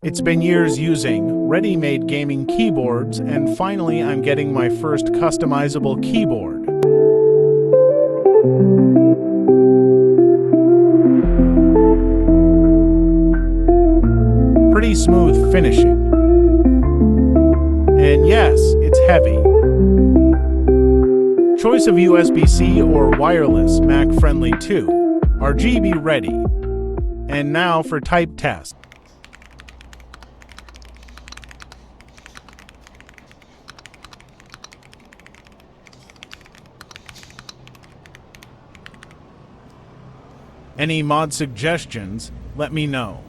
It's been years using ready-made gaming keyboards, and finally I'm getting my first customizable keyboard. Pretty smooth finishing. And yes, it's heavy. Choice of USB-C or wireless, Mac-friendly too. RGB ready. And now for type test. Any mod suggestions, let me know.